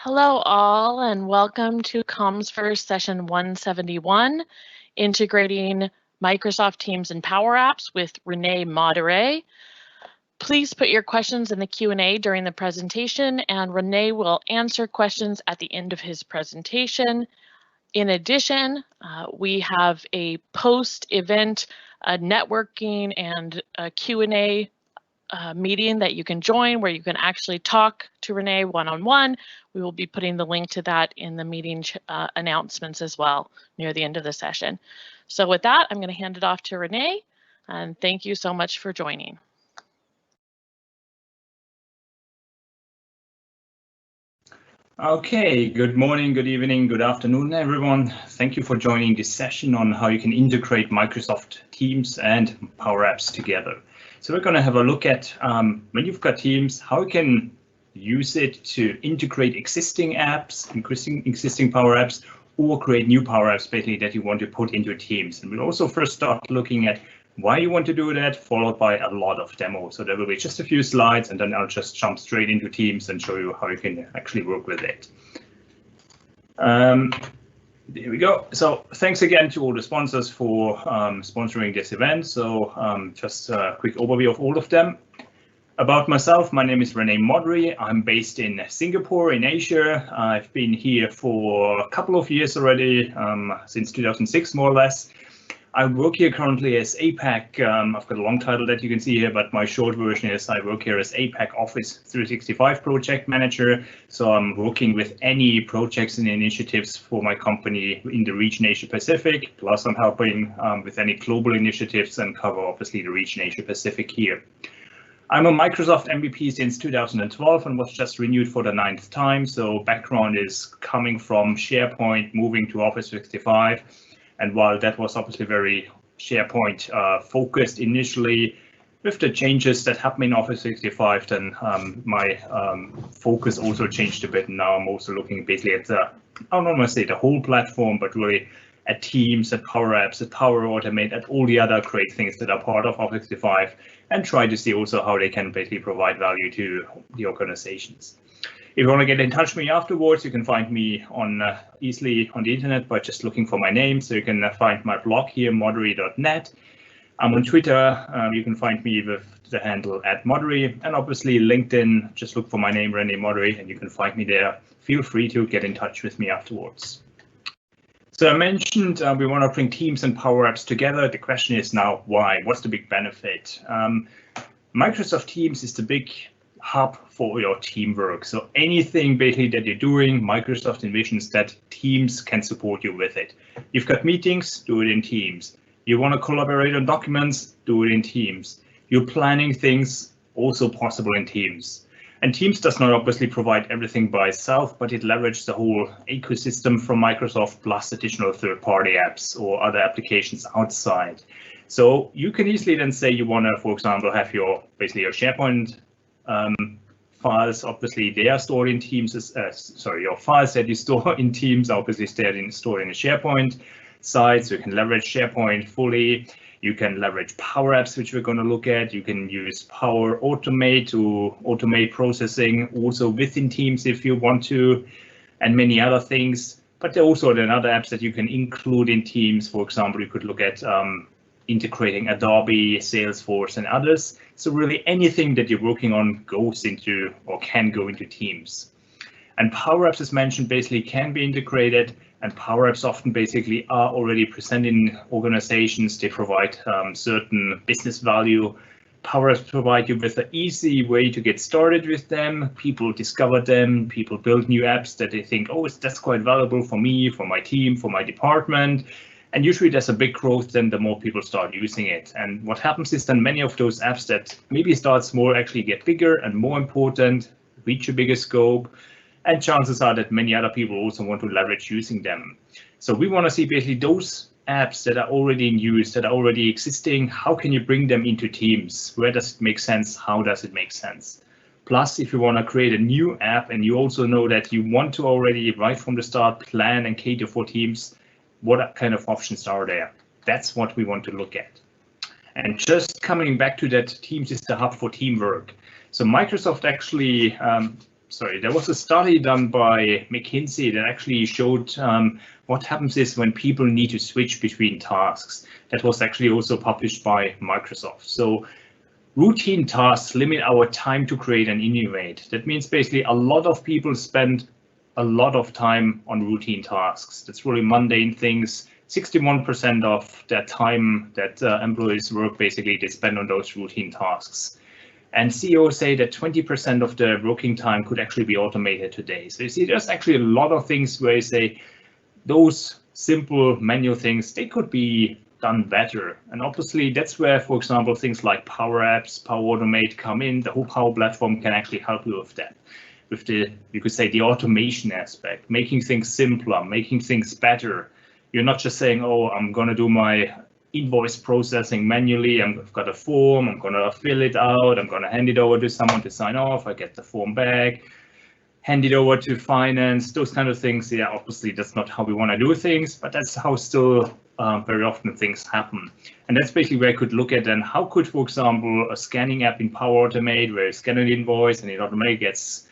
Hello all and welcome to Comms First session 171, integrating Microsoft Teams and PowerApps with Renee Modere. Please put your questions in the Q&A during the presentation and Renee will answer questions at the end of his presentation. In addition, we have a post-event networking and a Q&A meeting that you can join where you can actually talk to Renee one-on-one. We will be putting the link to that in the meeting announcements as well near the end of the session. So with that, I'm going to hand it off to Renee, and thank you so much for joining. Okay, good morning, good evening, good afternoon, everyone. Thank you for joining this session on how you can integrate Microsoft Teams and PowerApps together. So we're going to have a look at when you've got Teams, how you can use it to integrate existing apps, existing PowerApps, or create new PowerApps basically that you want to put into Teams. And we'll also first start looking at why you want to do that, followed by a lot of demos. So there will be just a few slides, and then I'll just jump straight into Teams and show you how you can actually work with it. There we go. So thanks again to all the sponsors for sponsoring this event. So just a quick overview of all of them. About myself, my name is Renee Modere. I'm based in Singapore in Asia. I've been here for a couple of years already, since 2006 more or less. I work here currently as APAC. I've got a long title that you can see here, but my short version is I work here as APAC Office 365 Project Manager. So I'm working with any projects and initiatives for my company in the region Asia Pacific, plus I'm helping with any global initiatives and cover obviously the region Asia Pacific here. I'm a Microsoft MVP since 2012 and was just renewed for the 9th time. So background is coming from SharePoint, moving to Office 365. And while that was obviously very SharePoint focused initially, with the changes that happened in Office 365, then my focus also changed a bit. Now I'm also looking basically at I don't want to say the whole platform, but really at Teams, at PowerApps, at Power Automate, at all the other great things that are part of Office 365, and try to see also how they can basically provide value to the organizations. If you want to get in touch with me afterwards, you can find me on easily on the internet by just looking for my name. So you can find my blog here, modere.net. I'm on Twitter. You can find me with the handle @Modere, and obviously LinkedIn. Just look for my name, Renee Modere, and you can find me there. Feel free to get in touch with me afterwards. So I mentioned we want to bring Teams and PowerApps together. The question is now why? What's the big benefit? Microsoft Teams is the big hub for your teamwork. So anything basically that you're doing, Microsoft envisions that Teams can support you with it. You've got meetings, do it in Teams. You want to collaborate on documents, do it in Teams. You're planning things, also possible in Teams. And Teams does not obviously provide everything by itself, but it leverages the whole ecosystem from Microsoft plus additional third-party apps or other applications outside. So you can easily then say you want to, for example, have your basically your SharePoint files. Obviously, they are stored in Teams. Your files that you store in Teams are obviously stored in a SharePoint site, so you can leverage SharePoint fully. You can leverage PowerApps, which we're going to look at. You can use Power Automate to automate processing also within Teams if you want to, and many other things. But there are also then other apps that you can include in Teams. For example, you could look at integrating Adobe, Salesforce, and others. So really anything that you're working on goes into or can go into Teams. And PowerApps, as mentioned, basically can be integrated, and PowerApps often basically are already present in organizations. They provide certain business value. PowerApps provide you with an easy way to get started with them. People discover them, people build new apps that they think, oh, that's quite valuable for me, for my team, for my department. And usually there's a big growth then the more people start using it. And what happens is then many of those apps that maybe start small actually get bigger and more important, reach a bigger scope. And chances are that many other people also want to leverage using them. So we want to see basically those apps that are already in use, that are already existing, how can you bring them into Teams? Where does it make sense? How does it make sense? Plus, if you want to create a new app and you also know that you want to already right from the start plan and cater for Teams, what kind of options are there? That's what we want to look at. And just coming back to that, Teams is the hub for teamwork. So Microsoft actually there was a study done by McKinsey that actually showed what happens is when people need to switch between tasks. That was actually also published by Microsoft. So routine tasks limit our time to create and innovate. That means basically a lot of people spend a lot of time on routine tasks. That's really mundane things. 61% of their time that employees work, basically they spend on those routine tasks. And CEOs say that 20% of the working time could actually be automated today. So you see, there's actually a lot of things where you say those simple manual things, they could be done better. And obviously that's where, for example, things like PowerApps, Power Automate come in. The whole Power Platform can actually help you with that. With the, you could say, the automation aspect, making things simpler, making things better. You're not just saying, oh, I'm going to do my invoice processing manually. I've got a form, I'm going to fill it out, I'm going to hand it over to someone to sign off, I get the form back, hand it over to finance, those kind of things. Yeah, obviously that's not how we want to do things, but that's how still very often things happen. And that's basically where I could look at then how could, for example, a scanning app in Power Automate where you scan an invoice and it automatically gets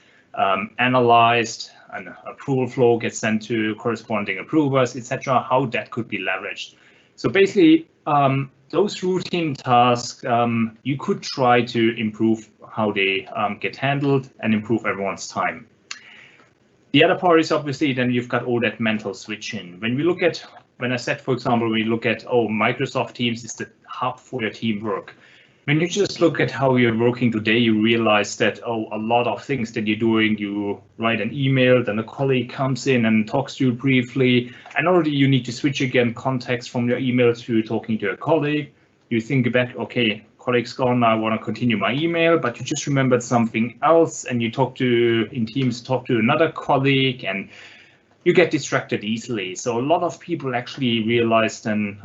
analyzed, and approval flow gets sent to corresponding approvers, etc., how that could be leveraged. So basically, those routine tasks, you could try to improve how they get handled and improve everyone's time. The other part is obviously then you've got all that mental switching. When we look at, when I said, for example, we look at, oh, Microsoft Teams is the hub for your teamwork. When you just look at how you're working today, you realize that, oh, a lot of things that you're doing, you write an email, then a colleague comes in and talks to you briefly, and already you need to switch again context from your email to talking to a colleague. You think back, okay, colleague's gone, I want to continue my email, but you just remembered something else, and you talk to, in Teams, talk to another colleague, and you get distracted easily. So a lot of people actually realize then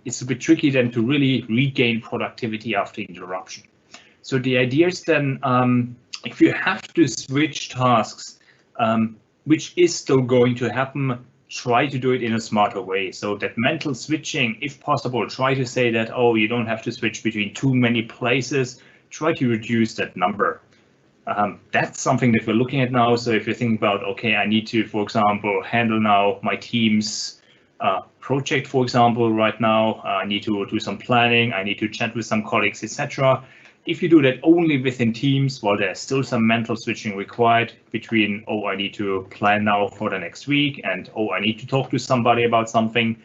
it's a bit tricky then to really regain productivity after interruption. So the idea is then if you have to switch tasks, which is still going to happen, try to do it in a smarter way. So that mental switching, if possible, try to say that, oh, you don't have to switch between too many places, try to reduce that number. That's something that we're looking at now. So if you think about, okay, I need to, for example, handle now my team's project, for example, right now, I need to do some planning, I need to chat with some colleagues, etc. If you do that only within Teams, well, there's still some mental switching required between, oh, I need to plan now for the next week, and oh, I need to talk to somebody about something.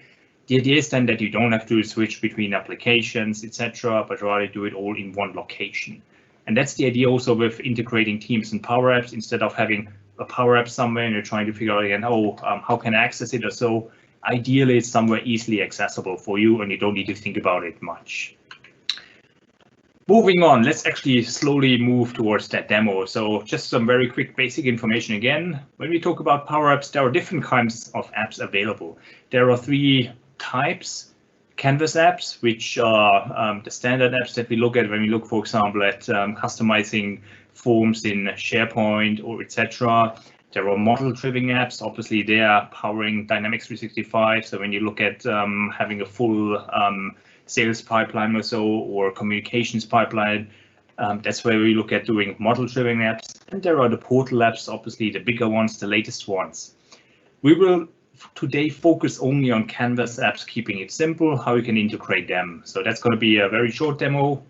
The idea is then that you don't have to switch between applications, etc., but rather do it all in one location. And that's the idea also with integrating Teams and PowerApps. Instead of having a PowerApp somewhere and you're trying to figure out again, oh, how can I access it or so, ideally it's somewhere easily accessible for you and you don't need to think about it much. Moving on, let's actually slowly move towards that demo. So just some very quick basic information again. When we talk about PowerApps, there are different kinds of apps available. There are three types. Canvas apps, which are the standard apps that we look at when we look, for example, at customizing forms in SharePoint or etc. There are model-driven apps. Obviously, they are powering Dynamics 365. So when you look at having a full sales pipeline or so, or communications pipeline, that's where we look at doing model-driven apps. And there are the portal apps, obviously the bigger ones, the latest ones. We will today focus only on Canvas apps, keeping it simple, how you can integrate them. So that's going to be a very short demo,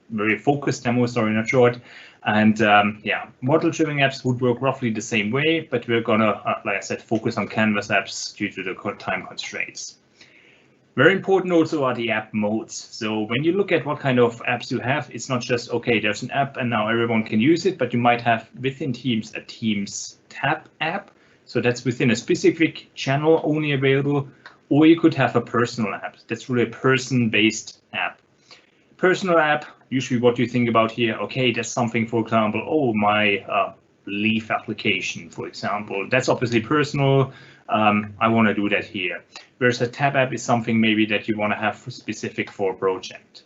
very focused demo, sorry, not short. And yeah, model-driven apps would work roughly the same way, but we're going to, like I said, focus on Canvas apps due to the time constraints. Very important also are the app modes. So when you look at what kind of apps you have, it's not just, okay, there's an app and now everyone can use it, but you might have within Teams a Teams tab app. So that's within a specific channel only available, or you could have a personal app. That's really a person-based app. Personal app, usually what you think about here, okay, that's something, for example, oh, my leave application, for example. That's obviously personal. I want to do that here. Whereas a tab app is something maybe that you want to have specific for a project.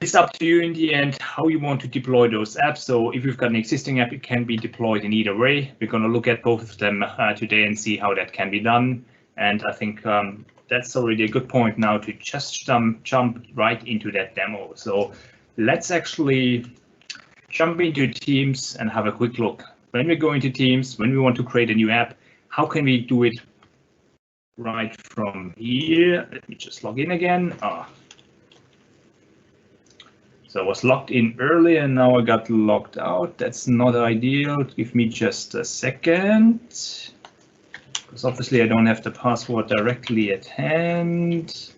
It's up to you in the end how you want to deploy those apps. So if you've got an existing app, it can be deployed in either way. We're going to look at both of them today and see how that can be done. And I think that's already a good point now to just jump right into that demo. So let's actually jump into Teams and have a quick look. when we go into Teams, when we want to create a new app, how can we do it right from here? Let me just log in again. So I was logged in earlier and now I got logged out. That's not ideal. Give me just a second, because obviously I don't have the password directly at hand.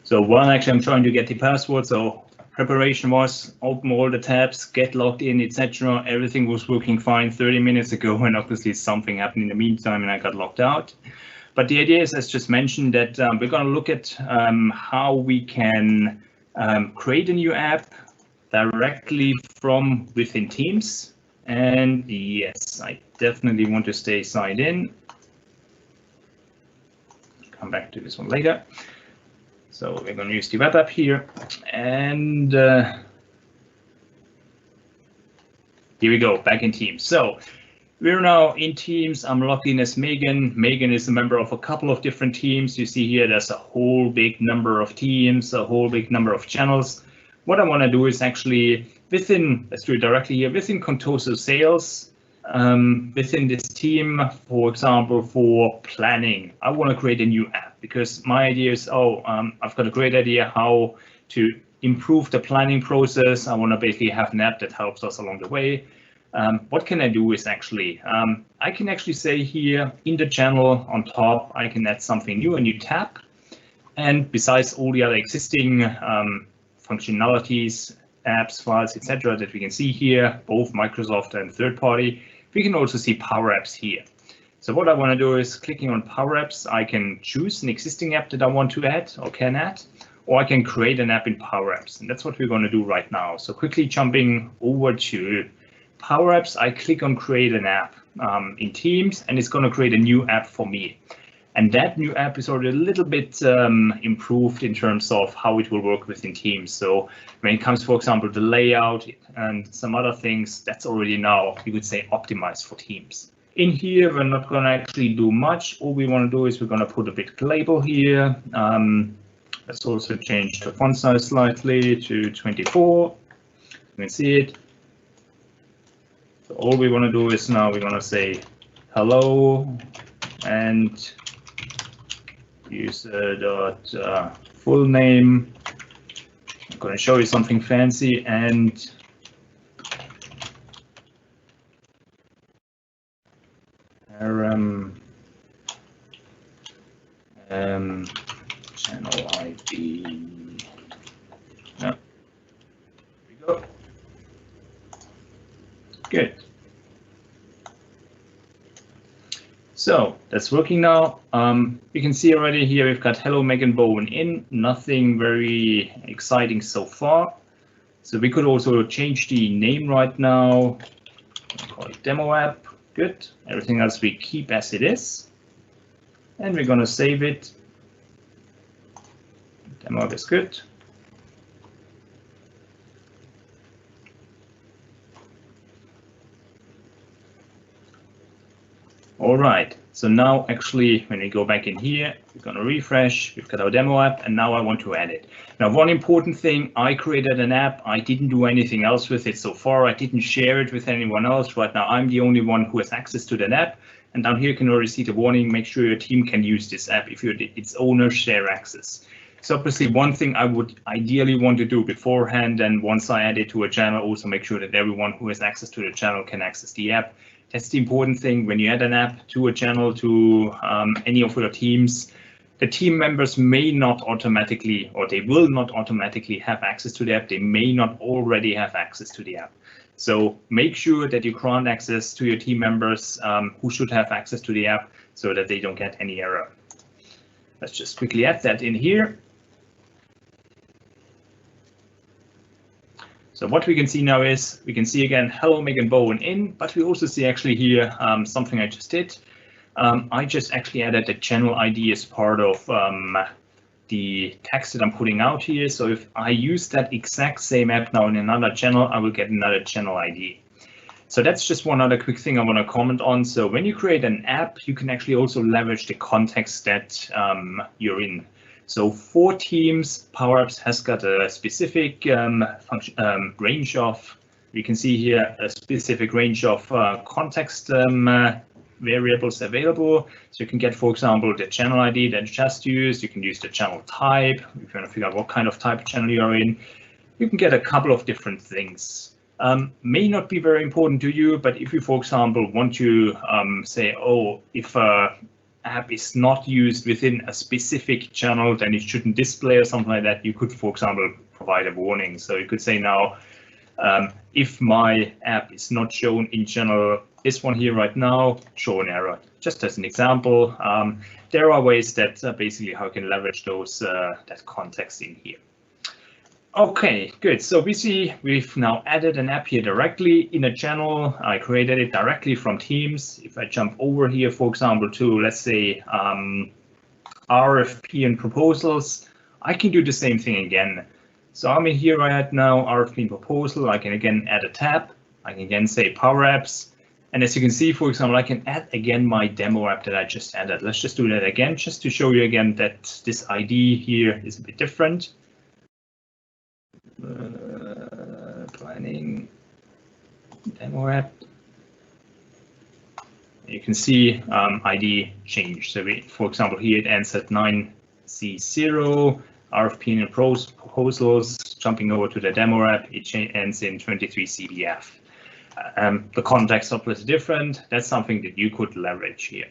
So while actually I'm trying to get the password, so preparation was open all the tabs, get logged in, etc. Everything was working fine 30 minutes ago, and obviously something happened in the meantime and I got logged out. But the idea is, as just mentioned, that we're going to look at how we can create a new app directly from within Teams. And yes, I definitely want to stay signed in. Come back to this one later. So we're going to use the web app here, and here we go, back in Teams. So we're now in Teams. I'm logged in as Megan. Megan is a member of a couple of different teams. You see here there's a whole big number of teams, a whole big number of channels. What I want to do is actually within, let's do it directly here, within Contoso Sales, within this team, for example, for planning, I want to create a new app, because my idea is, I've got a great idea how to improve the planning process. I want to basically have an app that helps us along the way. What can I do is actually, I can actually say here in the channel on top, I can add something new, a new tab. And besides all the other existing functionalities, apps, files, etc., that we can see here, both Microsoft and third party, we can also see PowerApps here. So what I want to do is clicking on PowerApps, I can choose an existing app that I want to add or can add, or I can create an app in PowerApps. And that's what we're going to do right now. So quickly jumping over to PowerApps, I click on create an app in Teams, and it's going to create a new app for me. And that new app is already a little bit improved in terms of how it will work within Teams. So when it comes, for example, the layout and some other things, that's already now, you could say, optimized for Teams. In here, we're not going to actually do much. All we want to do is we're going to put a bit label here. Let's also change the font size slightly to 24. You can see it. So all we want to do is now we're going to say hello and user full name. I'm going to show you something fancy, and channel ID. No. There we go. Good. So that's working now. You can see already here we've got hello Megan Bowen in, nothing very exciting so far. So we could also change the name right now. Call it demo app. Good. Everything else we keep as it is. And we're going to save it. Demo app is good. All right, so now actually when we go back in here, we're going to refresh, we've got our demo app, and now I want to add it. Now, one important thing, I created an app, I didn't do anything else with it so far, I didn't share it with anyone else. Right now, I'm the only one who has access to that app, and down here you can already see the warning, make sure your team can use this app if you're its owner, share access. So obviously one thing I would ideally want to do beforehand, and once I add it to a channel, also make sure that everyone who has access to the channel can access the app. That's the important thing. When you add an app to a channel, to any of your teams, the team members may not automatically, or they will not automatically have access to the app. They may not already have access to the app. So make sure that you grant access to your team members who should have access to the app so that they don't get any error. Let's just quickly add that in here. So what we can see now is we can see again, hello Megan Bowen in, but we also see actually here something I just did. I just actually added the channel ID as part of the text that I'm putting out here. So if I use that exact same app now in another channel, I will get another channel ID. So that's just one other quick thing I want to comment on. So when you create an app, you can actually also leverage the context that you're in. So for teams, PowerApps has got a specific range of, you can see here, a specific range of context variables available. So you can get, for example, the channel ID that you just used. You can use the channel type if you want to figure out what kind of type channel you're in. You can get a couple of different things. May not be very important to you, but if you, for example, want to say, oh, if app is not used within a specific channel, then it shouldn't display or something like that, you could, for example, provide a warning. So you could say now, if my app is not shown in channel, this one here right now, show an error. Just as an example, there are ways that basically how you can leverage those that context in here. Okay, good. So we see we've now added an app here directly in a channel. I created it directly from Teams. If I jump over here, for example, to, let's say, RFP and proposals, I can do the same thing again. So I'm in here right now, RFP and proposal. I can again add a tab. I can again say PowerApps. And as you can see, for example, I can add again my demo app that I just added. Let's just do that again, just to show you again that this ID here is a bit different. Planning demo app. You can see ID change. So we, for example, here it ends at 9C0, RFP and proposals. Jumping over to the demo app, it ends in 23CBF. The context obviously different. That's something that you could leverage here.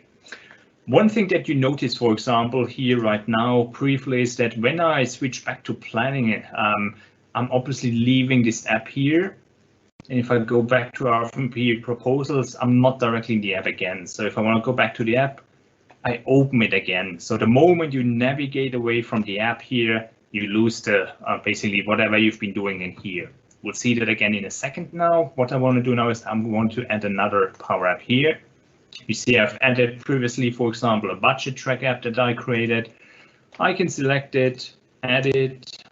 One thing that you notice, for example, here right now briefly is that when I switch back to planning, I'm obviously leaving this app here. And if I go back to our RFP proposals, I'm not directly in the app again. So if I want to go back to the app, I open it again. So the moment you navigate away from the app here, you lose the basically whatever you've been doing in here. We'll see that again in a second now. What I want to do now is I'm going to add another Power App here. You see I've added previously, for example, a budget track app that I created. I can select it, add it.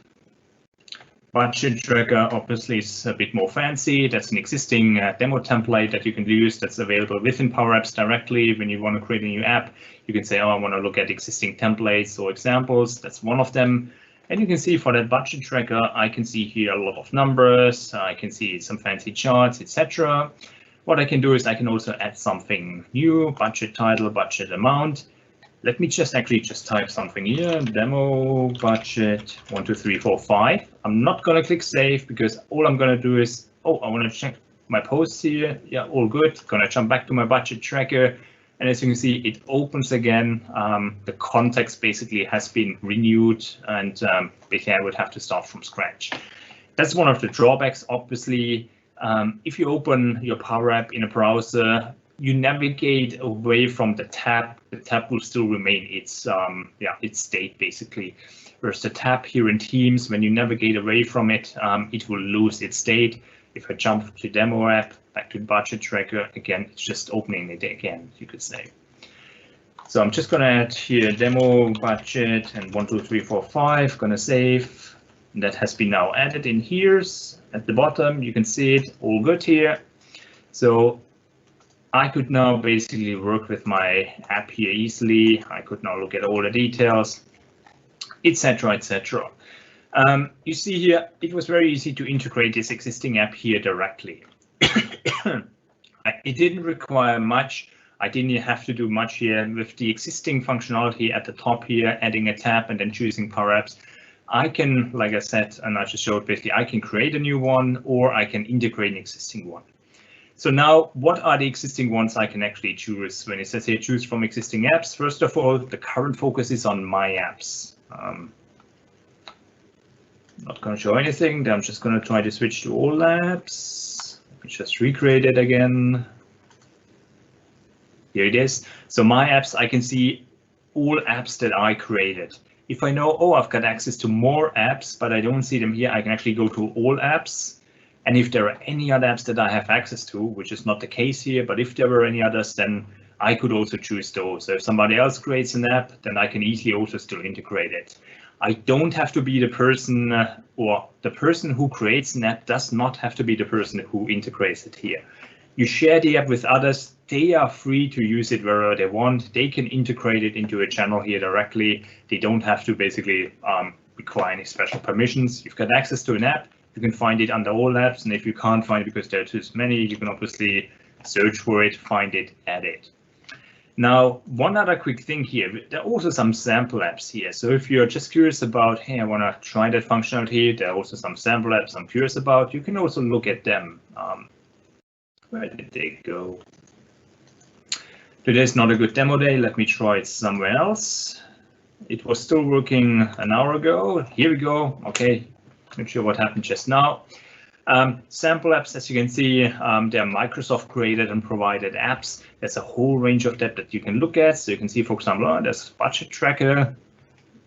Budget tracker obviously is a bit more fancy. That's an existing demo template that you can use that's available within PowerApps directly. When you want to create a new app, you can say, oh, I want to look at existing templates or examples. That's one of them. And you can see for that budget tracker, I can see here a lot of numbers. I can see some fancy charts, etc. What I can do is I can also add something new, budget title, budget amount. Let me just type something here, demo budget 1, 2, 3, 4, 5. I'm not going to click save because all I'm going to do is, oh, I want to check my posts here. Yeah, all good. Going to jump back to my budget tracker. And as you can see, it opens again. The context basically has been renewed, and basically I would have to start from scratch. That's one of the drawbacks, obviously. If you open your Power App in a browser, you navigate away from the tab will still remain its state basically. Whereas the tab here in Teams, when you navigate away from it, it will lose its state. If I jump to demo app, back to budget tracker, again, it's just opening it again, you could say. So I'm just gonna add here demo budget and 1, 2, 3, 4, 5, gonna save. And that has been now added in here at the bottom. You can see it all good here. So I could now basically work with my app here easily. I could now look at all the details, etc., etc. You see here, it was very easy to integrate this existing app here directly. It didn't require much. I didn't have to do much here with the existing functionality at the top here, adding a tab and then choosing PowerApps. I can, like I said, and I just showed basically, I can create a new one or I can integrate an existing one. So now, what are the existing ones I can actually choose? When it says here, choose from existing apps, first of all, the current focus is on my apps. Not going to show anything. I'm just going to try to switch to all apps. Let me just recreate it again. Here it is. So my apps, I can see all apps that I created. If I know, oh, I've got access to more apps, but I don't see them here, I can actually go to all apps. And if there are any other apps that I have access to, which is not the case here, but if there were any others, then I could also choose those. So if somebody else creates an app, then I can easily also still integrate it. I don't have to be the person, or the person who creates an app does not have to be the person who integrates it here. You share the app with others. They are free to use it wherever they want. They can integrate it into a channel here directly. They don't have to basically require any special permissions. You've got access to an app. You can find it under all apps. And if you can't find it because there are too many, you can obviously search for it, find it, add it. Now, one other quick thing here, there are also some sample apps here. So if you're just curious about, hey, I want to try that functionality, there are also some sample apps I'm curious about. You can also look at them. Where did they go? Today's not a good demo day. Let me try it somewhere else. It was still working an hour ago. Here we go. Okay, not sure what happened just now. Sample apps, as you can see, they're Microsoft created and provided apps. There's a whole range of that you can look at. So you can see, for example, there's budget tracker,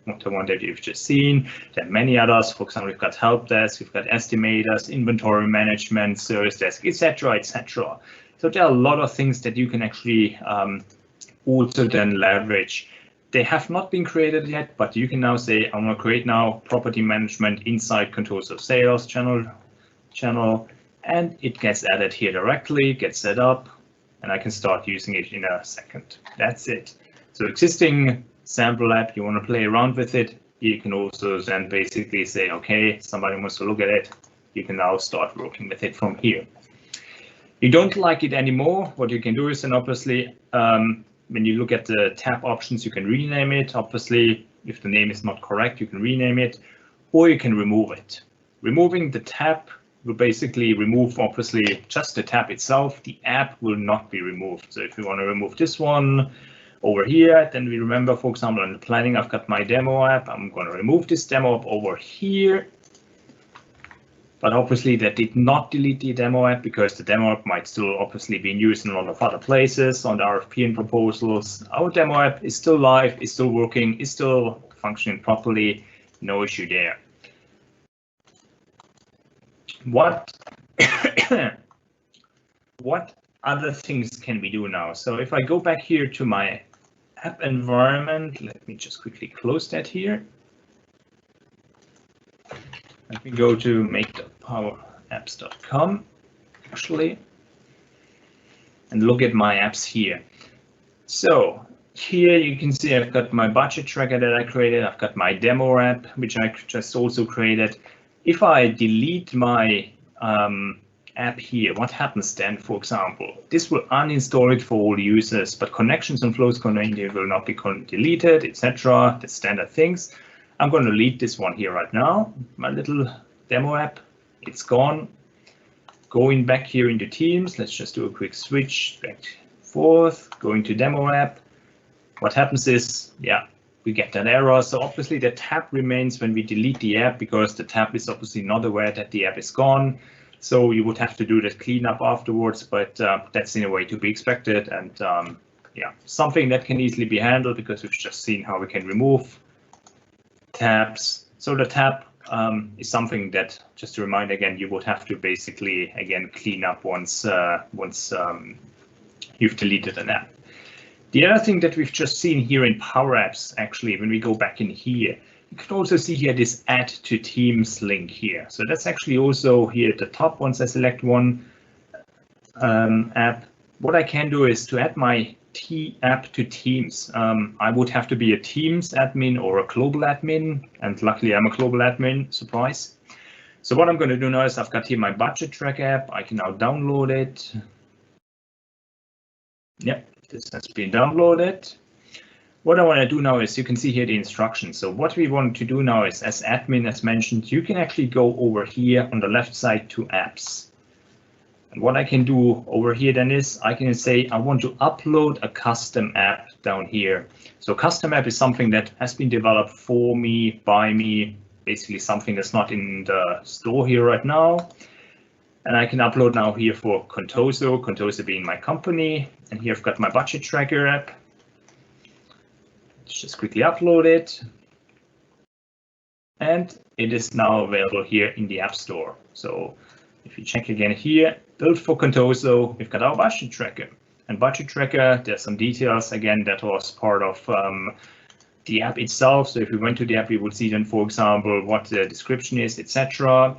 not the one that you've just seen. There are many others. For example, we've got help desk, we've got estimators, inventory management, service desk, etc., etc. So there are a lot of things that you can actually also then leverage. They have not been created yet, but you can now say, I'm going to create now property management inside controls of sales channel, and it gets added here directly, gets set up, and I can start using it in a second. That's it. So existing sample app, you want to play around with it. You can also then basically say, okay, somebody wants to look at it. You can now start working with it from here. You don't like it anymore. What you can do is then obviously, when you look at the tab options, you can rename it. Obviously, if the name is not correct, you can rename it, or you can remove it. Removing the tab will basically remove, obviously, just the tab itself. The app will not be removed. So if you want to remove this one over here, then we remember, for example, in the planning, I've got my demo app. I'm going to remove this demo app over here. But obviously that did not delete the demo app because the demo app might still obviously be used in a lot of other places on the RFP and proposals. Our demo app is still live, is still working, is still functioning properly. No issue there. What other things can we do now? So if I go back here to my app environment, let me just quickly close that here. Let me go to make.powerapps.com actually and look at my apps here. So here you can see I've got my budget tracker that I created. I've got my demo app, which I just also created. If I delete my app here, what happens then, for example? This will uninstall it for all users, but connections and flows contained will not be deleted, etc. The standard things. I'm going to delete this one here right now. My little demo app, it's gone. Going back here into Teams, let's just do a quick switch back and forth, going to demo app. What happens is, yeah, we get that error. So obviously the tab remains when we delete the app because the tab is obviously not aware that the app is gone. So you would have to do that cleanup afterwards, but that's in a way to be expected. And yeah, something that can easily be handled because we've just seen how we can remove tabs. So the tab is something that, just to remind again, you would have to basically again clean up once you've deleted an app. The other thing that we've just seen here in PowerApps, actually, when we go back in here, you can also see here this add to teams link here. So that's actually also here at the top once I select one app. What I can do is to add my app to Teams. I would have to be a Teams admin or a global admin, and luckily I'm a global admin, surprise. So what I'm going to do now is I've got here my budget track app. I can now download it. Yep, this has been downloaded. What I want to do now is you can see here the instructions. So what we want to do now is, as admin, as mentioned, you can actually go over here on the left side to apps. And what I can do over here then is I can say I want to upload a custom app down here. So custom app is something that has been developed for me, by me, basically something that's not in the store here right now. And I can upload now here for Contoso, Contoso being my company. And here I've got my budget tracker app. Let's just quickly upload it. And it is now available here in the App Store. So if you check again here, built for Contoso, we've got our budget tracker. And budget tracker, there's some details. Again, that was part of the app itself. So if we went to the app, we would see then, for example, what the description is, etc.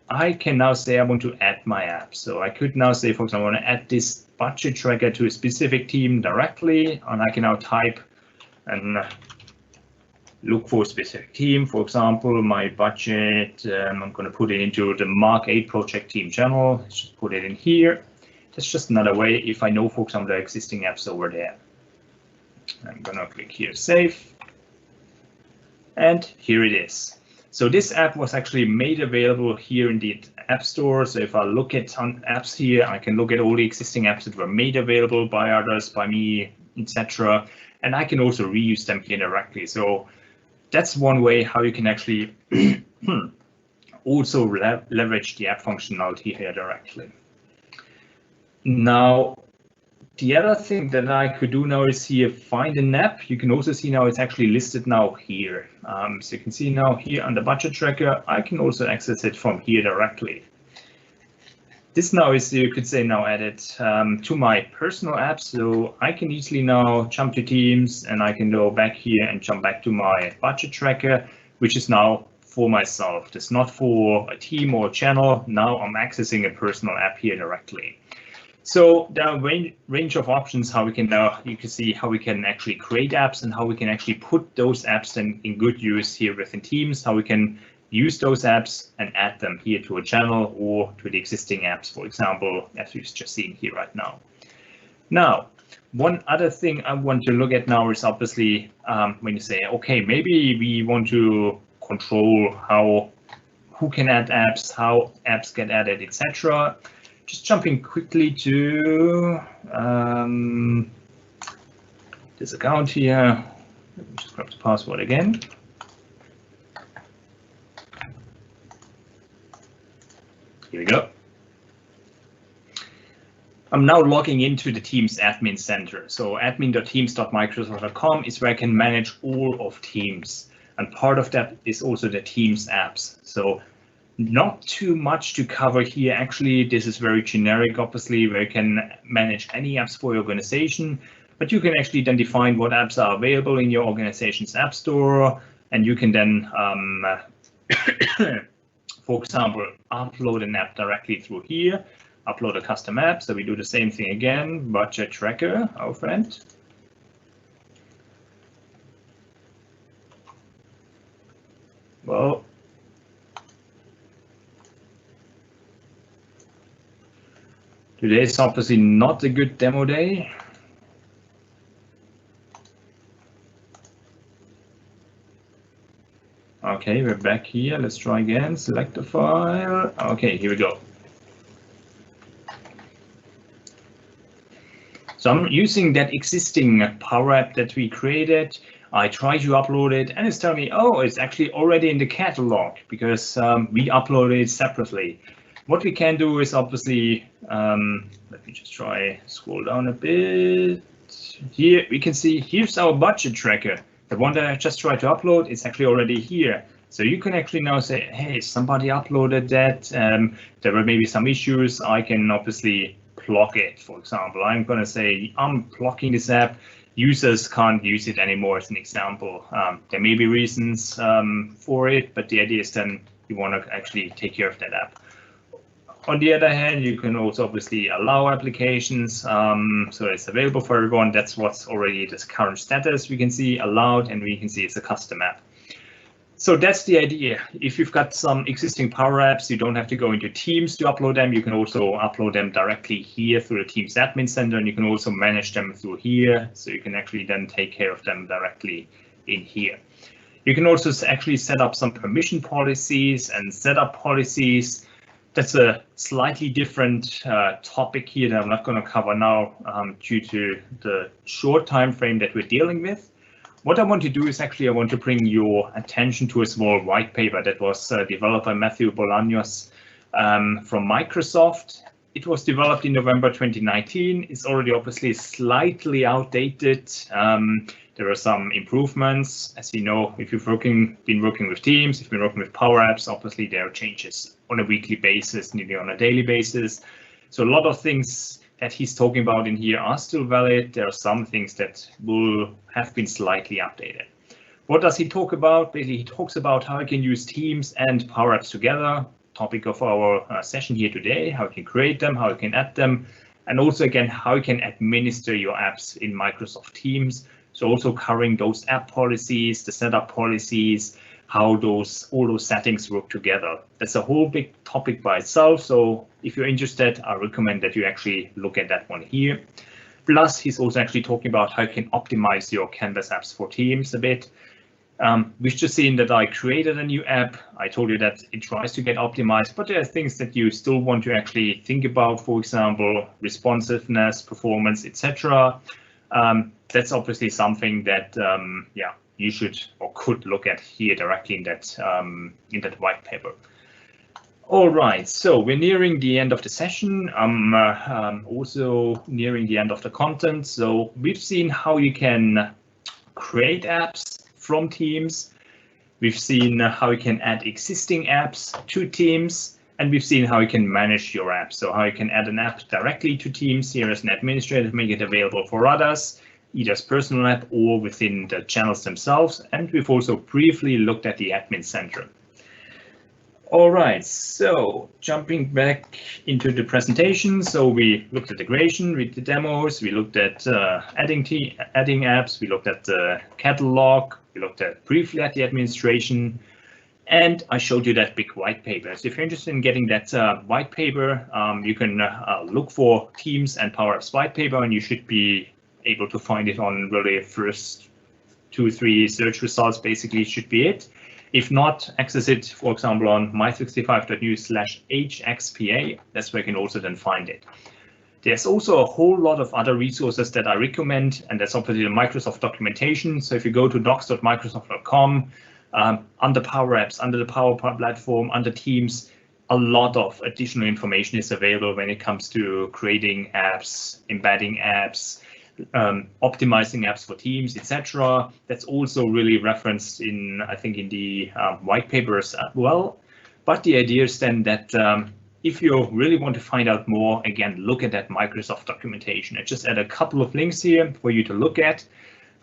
I can now say I want to add my app. So I could now say, for example, I want to add this budget tracker to a specific team directly, and I can now type and look for a specific team. For example, my budget, I'm going to put it into the Mark 8 project team channel. Let's just put it in here. That's just another way if I know, for example, the existing apps over there. I'm going to click here, save. And here it is. So this app was actually made available here in the App Store. So if I look at apps here, I can look at all the existing apps that were made available by others, by me, etc. And I can also reuse them here directly. So that's one way how you can actually also leverage the app functionality here directly. Now, the other thing that I could do now is here, find an app. You can also see now it's actually listed now here. So you can see now here on the budget tracker, I can also access it from here directly. This now is, you could say, now added to my personal app. So I can easily now jump to Teams, and I can go back here and jump back to my budget tracker, which is now for myself. It's not for a team or a channel. Now I'm accessing a personal app here directly. So there are a range of options how we can now, you can see how we can actually create apps and how we can actually put those apps in good use here within Teams, how we can use those apps and add them here to a channel or to the existing apps, for example, as we've just seen here right now. Now, one other thing I want to look at now is obviously when you say, okay, maybe we want to control who can add apps, how apps get added, etc. Just jumping quickly to this account here. Let me just grab the password again. Here we go. I'm now logging into the Teams admin center. So admin.teams.microsoft.com is where I can manage all of Teams. And part of that is also the Teams apps. So not too much to cover here. Actually, this is very generic, obviously, where you can manage any apps for your organization, but you can actually then define what apps are available in your organization's app store, and you can then, for example, upload an app directly through here, upload a custom app. So we do the same thing again, budget tracker, our friend. Well, today is obviously not a good demo day. Okay, we're back here. Let's try again. Select the file. Okay, here we go. So I'm using that existing PowerApp that we created. I try to upload it and it's telling me, oh, it's actually already in the catalog because we uploaded it separately. What we can do is obviously, let me just try scroll down a bit. Here we can see here's our budget tracker. The one that I just tried to upload is actually already here. So you can actually now say, hey, somebody uploaded that. There were maybe some issues. I can obviously block it. For example, I'm going to say I'm blocking this app. Users can't use it anymore as an example. There may be reasons for it, but the idea is then you want to actually take care of that app. On the other hand, you can also obviously allow applications, so it's available for everyone. That's what's already the current status. We can see allowed, and we can see it's a custom app. So that's the idea. If you've got some existing PowerApps, you don't have to go into Teams to upload them. You can also upload them directly here through the Teams admin center, and you can also manage them through here. So you can actually then take care of them directly in here. You can also actually set up some permission policies and setup policies. That's a slightly different topic here that I'm not going to cover now due to the short time frame that we're dealing with. What I want to do is actually I want to bring your attention to a small white paper that was developed by Matthew Bolaños from Microsoft. It was developed in November 2019. It's already obviously slightly outdated. There are some improvements. As you know, if you've been working with Teams, if you've been working with PowerApps, obviously there are changes on a weekly basis, nearly on a daily basis. So a lot of things that he's talking about in here are still valid. There are some things that will have been slightly updated. What does he talk about? Basically, he talks about how you can use Teams and PowerApps together, topic of our session here today, how you can create them, how you can add them, and also again, how you can administer your apps in Microsoft Teams. So also covering those app policies, the setup policies, how all those settings work together. That's a whole big topic by itself. So if you're interested, I recommend that you actually look at that one here. Plus, he's also actually talking about how you can optimize your Canvas apps for Teams a bit. We've just seen that I created a new app. I told you that it tries to get optimized, but there are things that you still want to actually think about, for example, responsiveness, performance, etc. That's obviously something that you should or could look at here directly in that white paper. All right, so we're nearing the end of the session. I'm also nearing the end of the content. So we've seen how you can create apps from Teams. We've seen how you can add existing apps to Teams, and we've seen how you can manage your app. So how you can add an app directly to Teams here as an administrator, make it available for others, either as personal app or within the channels themselves. And we've also briefly looked at the admin center. All right, so jumping back into the presentation. So we looked at the creation with the demos, we looked at adding apps, we looked at the catalog, we looked at briefly at the administration, and I showed you that big white paper. So if you're interested in getting that white paper, you can look for Teams and PowerApps white paper, and you should be able to find it on really first 2-3 search results, basically should be it. If not, access it, for example, on my365.news/hxpa. That's where you can also then find it. There's also a whole lot of other resources that I recommend, and that's obviously the Microsoft documentation. So if you go to docs.microsoft.com, under PowerApps, under the Power Platform, under Teams, a lot of additional information is available when it comes to creating apps, embedding apps, optimizing apps for Teams, etc. That's also really referenced in, I think, in the white papers as well. But the idea is then that if you really want to find out more, again, look at that Microsoft documentation. I just add a couple of links here for you to look at.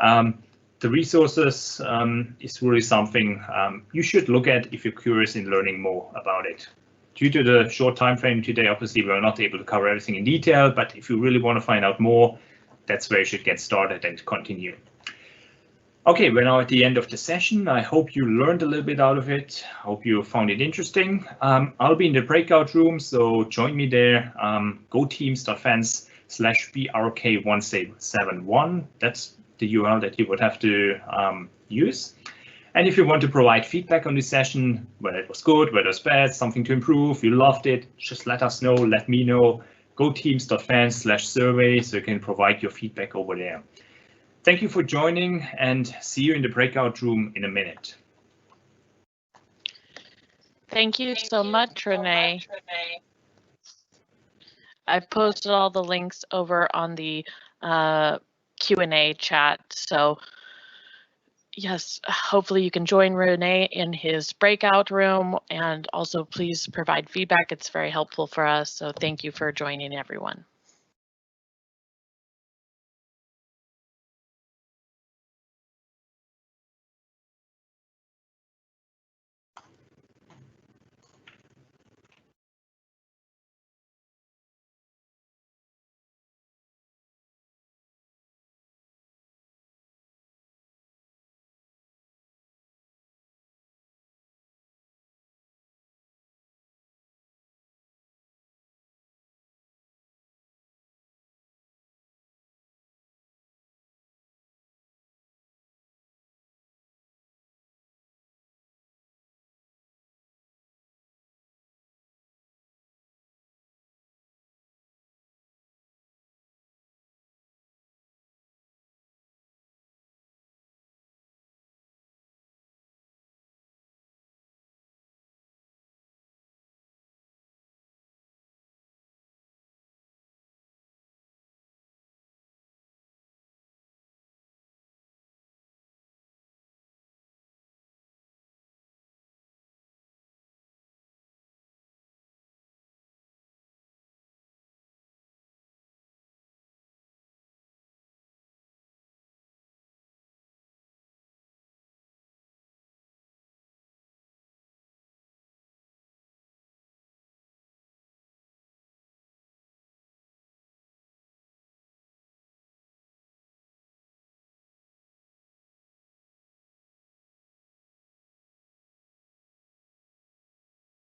The resources is really something you should look at if you're curious in learning more about it. Due to the short time frame today, obviously, we're not able to cover everything in detail, but if you really want to find out more, that's where you should get started and continue. Okay, we're now at the end of the session. I hope you learned a little bit out of it. I hope you found it interesting. I'll be in the breakout room, so join me there. Go teams.fans/brk1771. That's the URL that you would have to use. And if you want to provide feedback on this session, whether it was good, whether it's bad, something to improve, you loved it, just let us know, let me know. Go teams.fans/survey so you can provide your feedback over there. Thank you for joining, and see you in the breakout room in a minute. Thank you so much, Renee. I've posted all the links over on the Q&A chat, so yes, hopefully you can join Renee in his breakout room, and also please provide feedback. It's very helpful for us, so thank you for joining, everyone.